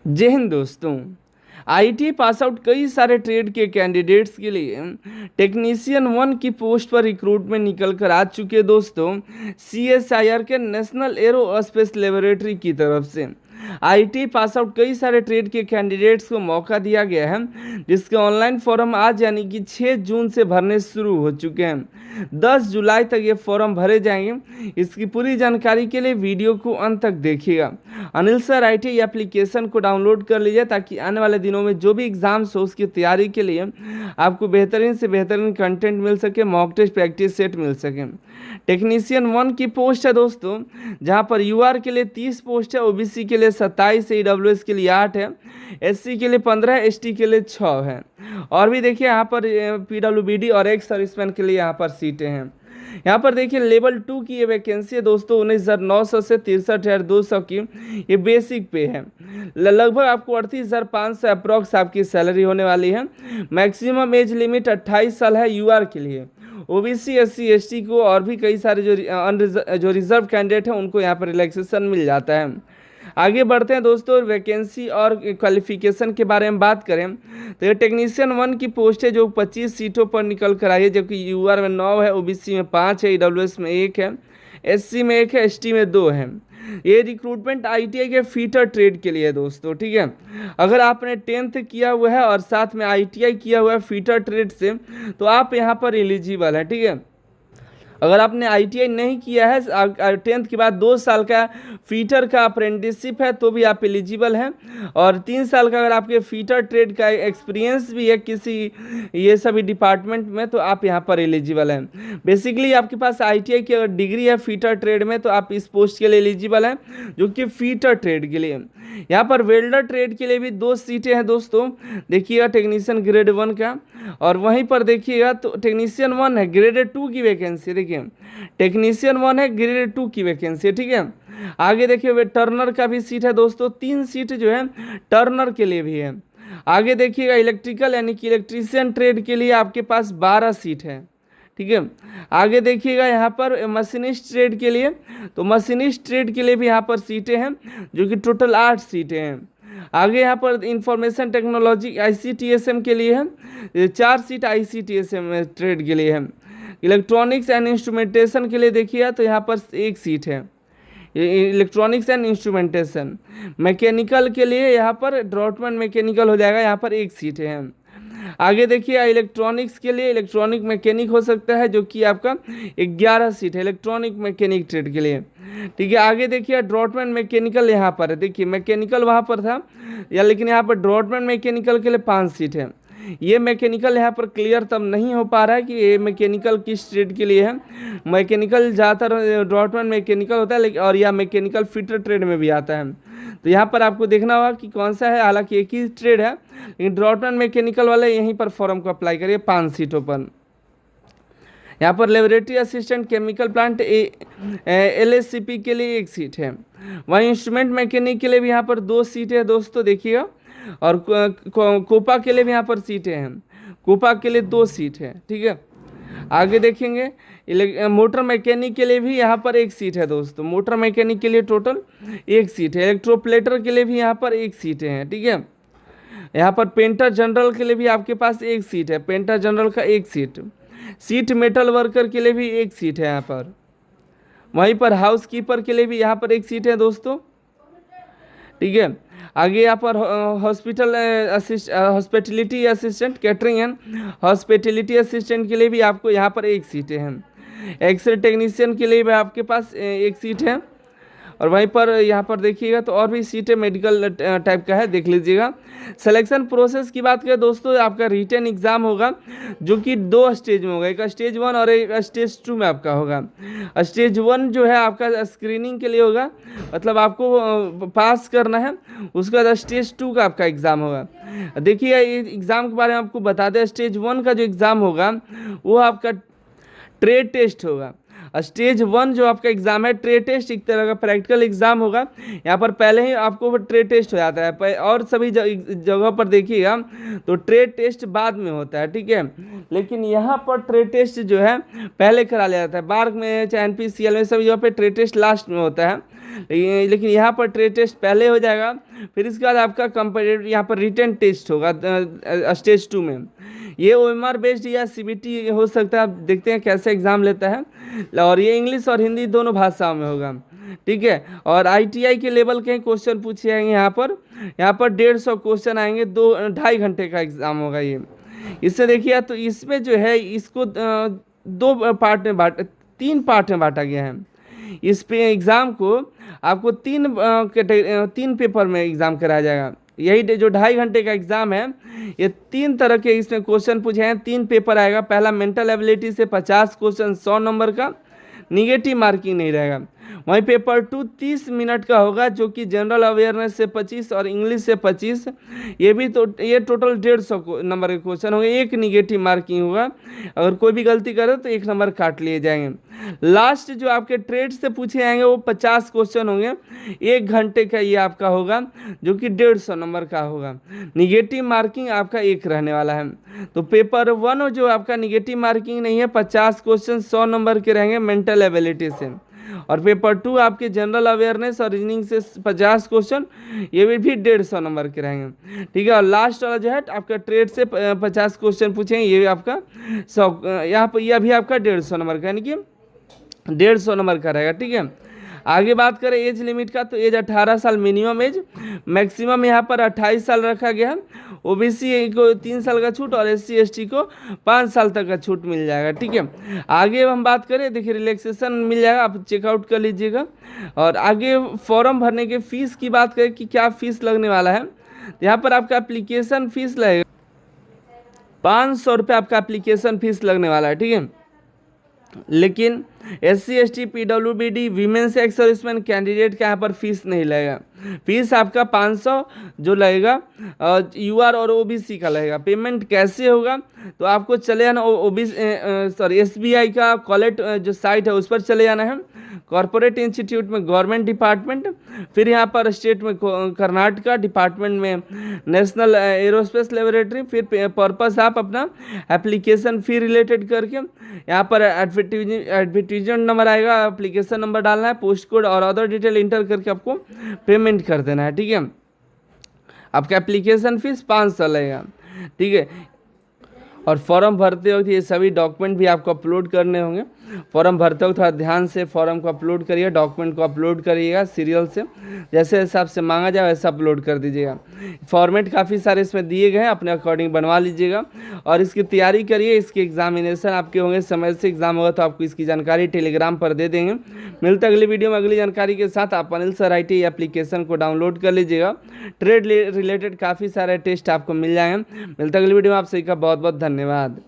जय हिंद दोस्तों। IT pass out कई सारे ट्रेड के कैंडिडेट्स के लिए टेक्नीशियन 1 की पोस्ट पर रिक्रूटमेंट निकल कर आ चुके हैं दोस्तों। सीएसआईआर के नेशनल एरो स्पेस लेबोरेटरी की तरफ से आईटी पास आउट कई सारे ट्रेड के कैंडिडेट्स को मौका दिया गया है, जिसके ऑनलाइन फॉर्म आज यानी कि 6 जून से भरने शुरू हो चुके हैं। 10 जुलाई तक ये फॉर्म भरे जाएंगे। इसकी पूरी जानकारी के लिए वीडियो को अंत तक देखिएगा। अनिल सर आईटी एप्लीकेशन को डाउनलोड कर लीजिए ताकि आने वाले दिनों में जो भी एग्जाम्स हो उसकी तैयारी के लिए आपको बेहतरीन से बेहतरीन कंटेंट मिल सके, मॉक टेस्ट प्रैक्टिस सेट मिल सके। टेक्नीशियन 1 की पोस्ट है दोस्तों, जहां पर यूआर के लिए 30 पोस्ट है, ओबीसी के लिए 27 है, ईडब्ल्यूएस के लिए 8 है, एससी के लिए 15 है, एसटी के लिए 6 है। और भी देखिए यहाँ पर पीडब्ल्यूबीडी और एक्स सर्विसमैन के लिए यहाँ पर सीटें हैं। यहाँ पर देखिए लेवल 2 की ये वैकेंसी है दोस्तों, 19,900 से 63,200 की ये बेसिक पे है। लगभग आपको 38,500 अप्रॉक्स आपकी सैलरी होने वाली है। मैक्सिमम एज लिमिट 28 साल है यूआर के लिए। ओबीसी एससी एसटी को और भी कई सारे जो रिजर्व कैंडिडेट हैं उनको यहाँ पर रिलैक्सेशन मिल जाता है। आगे बढ़ते हैं दोस्तों, वैकेंसी और क्वालिफिकेशन के बारे में बात करें तो ये टेक्नीशियन 1 की पोस्ट है जो 25 सीटों पर निकल कर आई है, जबकि यूआर में 9 है, ओबीसी में 5 है, ईडब्ल्यूएस में 1 है, एससी में 1 है, एसटी में 2 है। ये रिक्रूटमेंट आईटीआई के फीटर ट्रेड के लिए है दोस्तों, ठीक है। अगर आपने 10th किया हुआ है और साथ में आईटीआई किया हुआ है फीटर ट्रेड से तो आप यहाँ पर एलिजिबल है, ठीक है। अगर आपने आईटीआई नहीं किया है, 10th के बाद 2 साल का फीटर का अप्रेंटिसशिप है तो भी आप एलिजिबल हैं, और 3 साल का अगर आपके फीटर ट्रेड का एक्सपीरियंस भी है किसी ये सभी डिपार्टमेंट में तो आप यहाँ पर एलिजिबल हैं। बेसिकली आपके पास आईटीआई की अगर डिग्री है फीटर ट्रेड में तो आप इस पोस्ट के लिए एलिजिबल हैं, जो कि फीटर ट्रेड के लिए। यहाँ पर वेल्डर ट्रेड के लिए भी 2 सीटें हैं दोस्तों, देखिएगा टेक्नीशियन ग्रेड 1 का, और वहीं पर देखिएगा तो टेक्नीशियन 1 है ग्रेड 2 की वैकेंसी, देखिए टेक्नीशियन 1 है ग्रेड 2 की वैकेंसी, ठीक है। आगे देखिए वे टर्नर का भी सीट है दोस्तों, 3 सीट जो है टर्नर के लिए भी है। आगे देखिएगा इलेक्ट्रिकल यानी कि इलेक्ट्रीशियन ट्रेड के लिए आपके पास 12 सीट है, ठीक है। आगे देखिएगा यहाँ पर मशीनिस्ट ट्रेड के लिए, तो मशीनिस्ट ट्रेड के लिए भी यहाँ पर सीटें हैं, जो कि टोटल 8 सीटें हैं। आगे यहाँ पर इंफॉर्मेशन टेक्नोलॉजी आईसीटीएसएम के लिए है 4 सीट, आईसीटीएसएम ट्रेड के लिए है। इलेक्ट्रॉनिक्स एंड इंस्ट्रूमेंटेशन के लिए देखिए तो यहाँ पर 1 सीट है, इलेक्ट्रॉनिक्स एंड इंस्ट्रूमेंटेशन। मैकेनिकल के लिए यहाँ पर ड्रॉटमैन मैकेनिकल हो जाएगा, यहाँ पर 1 सीट है। आगे देखिए इलेक्ट्रॉनिक्स के लिए इलेक्ट्रॉनिक मैकेनिक हो सकता है, जो कि आपका 11 सीट है इलेक्ट्रॉनिक मैकेनिक ट्रेड के लिए, ठीक है। आगे देखिए ड्रॉटमैन मैकेनिकल यहाँ पर है, देखिए मैकेनिकल वहाँ पर था या, लेकिन यहाँ पर ड्रॉटमैन मैकेनिकल के लिए 5 सीट है। ये मैकेनिकल यहाँ पर क्लियर तब नहीं हो पा रहा है कि ये मैकेनिकल किस ट्रेड के लिए है। मैकेनिकल ज़्यादातर ड्रॉटमैन मैकेनिकल होता है, लेकिन और यह मैकेनिकल फिटर ट्रेड में भी आता है, तो यहाँ पर आपको देखना होगा कि कौन सा है। हालांकि एक ही ट्रेड है, लेकिन ड्रॉटमैन मैकेनिकल वाले यहीं पर फॉर्म को अप्लाई करिए 5 सीटों पर। यहाँ पर लेबोरेटरी असिस्टेंट केमिकल प्लांट एलएससीपी के लिए 1 सीट है। वहीं इंस्ट्रूमेंट मैकेनिक के लिए भी यहाँ पर 2 सीटें हैं दोस्तों, देखिएगा। और कोपा के लिए भी यहाँ पर सीटें हैं, कोपा के लिए 2 सीट है, ठीक है। आगे देखेंगे मोटर मैकेनिक के लिए भी यहाँ पर 1 सीट है दोस्तों, मोटर मैकेनिक के लिए टोटल 1 सीट है। इलेक्ट्रोप्लेटर के लिए भी यहाँ पर 1 सीटें हैं, ठीक है। यहाँ पर पेंटर जनरल के लिए भी आपके पास 1 सीट है, पेंटर जनरल का 1 सीट मेटल वर्कर के लिए भी 1 सीट है यहाँ पर। वहीं पर हाउस कीपर के लिए भी यहाँ पर 1 सीट है दोस्तों, ठीक है। आगे यहाँ पर hospitality assistant catering and hospitality assistant के लिए भी आपको यहाँ पर 1 सीटें हैं। एक्सरे टेक्नीशियन के लिए भी आपके पास 1 सीट है। और वहीं पर यहाँ पर देखिएगा तो और भी सीटें मेडिकल टाइप का है, देख लीजिएगा। सिलेक्शन प्रोसेस की बात करें दोस्तों, आपका रिटन एग्ज़ाम होगा जो कि 2 स्टेज में होगा, एक स्टेज 1 और एक स्टेज 2 में आपका होगा। स्टेज 1 जो है आपका स्क्रीनिंग के लिए होगा, मतलब आपको पास करना है, उसके बाद स्टेज 2 का आपका एग्ज़ाम होगा। देखिए एग्ज़ाम के बारे में आपको बता दें, स्टेज 1 का जो एग्ज़ाम होगा वो आपका ट्रेड टेस्ट होगा। स्टेज 1 जो आपका एग्जाम है ट्रेड टेस्ट एक तरह का प्रैक्टिकल एग्जाम होगा। यहाँ पर पहले ही आपको ट्रेड टेस्ट हो जाता है, और सभी जगह पर देखिएगा तो ट्रेड टेस्ट बाद में होता है, ठीक है। लेकिन यहाँ पर ट्रेड टेस्ट जो है पहले करा लिया जाता है, बार्क में चाहे एनपीसीएल में सभी जगह पे ट्रेड टेस्ट लास्ट में होता है। लेकिन यहाँ पर ट्रेड टेस्ट पहले हो जाएगा, फिर इसके बाद आपका कंपेटिटिव यहाँ पर रिटन टेस्ट होगा स्टेज 2 में। ये OMR बेस्ड या CBT हो सकता है, आप देखते हैं कैसे एग्ज़ाम लेता है। और ये इंग्लिश और हिंदी दोनों भाषाओं में होगा, ठीक है। और ITI के लेवल के क्वेश्चन पूछे जाएंगे यहाँ पर 150 क्वेश्चन आएंगे, 2-2.5 घंटे का एग्ज़ाम होगा ये। इससे देखिए तो इसमें जो है इसको 3 पार्ट में बांटा गया है। इस पे एग्ज़ाम को आपको 3 पेपर में एग्ज़ाम कराया जाएगा। यही जो 2.5 घंटे का एग्ज़ाम है, ये 3 तरह के इसमें क्वेश्चन पूछे हैं, 3 पेपर आएगा। पहला मेंटल एबिलिटी से 50 क्वेश्चन 100 नंबर का, निगेटिव मार्किंग नहीं रहेगा। वहीं पेपर 2 30 मिनट का होगा, जो कि जनरल अवेयरनेस से 25 और इंग्लिश से 25। ये टोटल 150 नंबर के क्वेश्चन होंगे, एक निगेटिव मार्किंग होगा। अगर कोई भी गलती करे तो 1 नंबर काट लिए जाएंगे। लास्ट जो आपके ट्रेड से पूछे जाएंगे वो 50 क्वेश्चन होंगे, 1 घंटे का ये आपका होगा, जो कि 150 नंबर का होगा। निगेटिव मार्किंग आपका 1 रहने वाला है। तो पेपर 1 जो आपका निगेटिव मार्किंग नहीं है, 50 क्वेश्चन 100 नंबर के रहेंगे मेंटल एबिलिटी से। और पेपर 2 आपके जनरल अवेयरनेस और रीजनिंग से 50 क्वेश्चन, ये भी 150 नंबर के रहेंगे, ठीक है। और लास्ट वाला जो है आपका ट्रेड से 50 क्वेश्चन पूछेंगे, ये भी आपका 100, यहाँ पर यह भी आपका 150 नंबर का, यानी कि 150 नंबर का रहेगा, ठीक है। आगे बात करें एज लिमिट का, तो एज 18 साल मिनिमम एज, मैक्सिमम यहाँ पर 28 साल रखा गया है। OBC को 3 साल का छूट और SC ST को 5 साल तक का छूट मिल जाएगा, ठीक है। आगे हम बात करें, देखिए रिलैक्सेशन मिल जाएगा, आप चेकआउट कर लीजिएगा। और आगे फॉर्म भरने के फीस की बात करें कि क्या फीस लगने वाला है, तो यहाँ पर आपका एप्लीकेशन फीस लगेगा 500 रुपये, आपका एप्लीकेशन फीस लगने वाला है, ठीक है। लेकिन SC ST PWBD women's ex serviceman candidate का यहाँ पर फीस नहीं लगेगा। फीस आपका 500 जो लगेगा UR और OBC का लगेगा। पेमेंट कैसे होगा, तो आपको चले जाना SBI का कॉलेट जो साइट है उस पर चले जाना है, कॉर्पोरेट इंस्टीट्यूट में गवर्नमेंट डिपार्टमेंट, फिर यहाँ पर स्टेट में कर्नाटका डिपार्टमेंट में नेशनल एरोस्पेस लेबोरेटरी। फिर पर्पस आप अपना एप्लीकेशन फ़ी रिलेटेड करके यहाँ पर एडवर्टीजमेंट नंबर आएगा, एप्लीकेशन नंबर डालना है, पोस्ट कोड और अदर डिटेल इंटर करके आपको पेमेंट कर देना है, ठीक है। आपका एप्लीकेशन फीस 500 लगेगा, ठीक है। और फॉर्म भरते वक्त ये सभी डॉक्यूमेंट भी आपको अपलोड करने होंगे। फॉर्म भरते वक्त थोड़ा ध्यान से फॉर्म को अपलोड करिए, डॉक्यूमेंट को अपलोड करिएगा सीरियल से, जैसे हिसाब से मांगा जाए वैसा अपलोड कर दीजिएगा। फॉर्मेट काफ़ी सारे इसमें दिए गए हैं, अपने अकॉर्डिंग बनवा लीजिएगा और इसकी तैयारी करिए। इसके एग्जामिनेशन आपके होंगे, समय से एग्जाम होगा तो आपको इसकी जानकारी टेलीग्राम पर दे देंगे। मिलते अगली वीडियो में अगली जानकारी के साथ। आप अनिल सर IT एप्लीकेशन को डाउनलोड कर लीजिएगा, ट्रेड रिलेटेड काफ़ी सारे टेस्ट आपको मिल जाएंगे। मिलते अगली वीडियो में, आप सभी का बहुत बहुत धन्यवाद।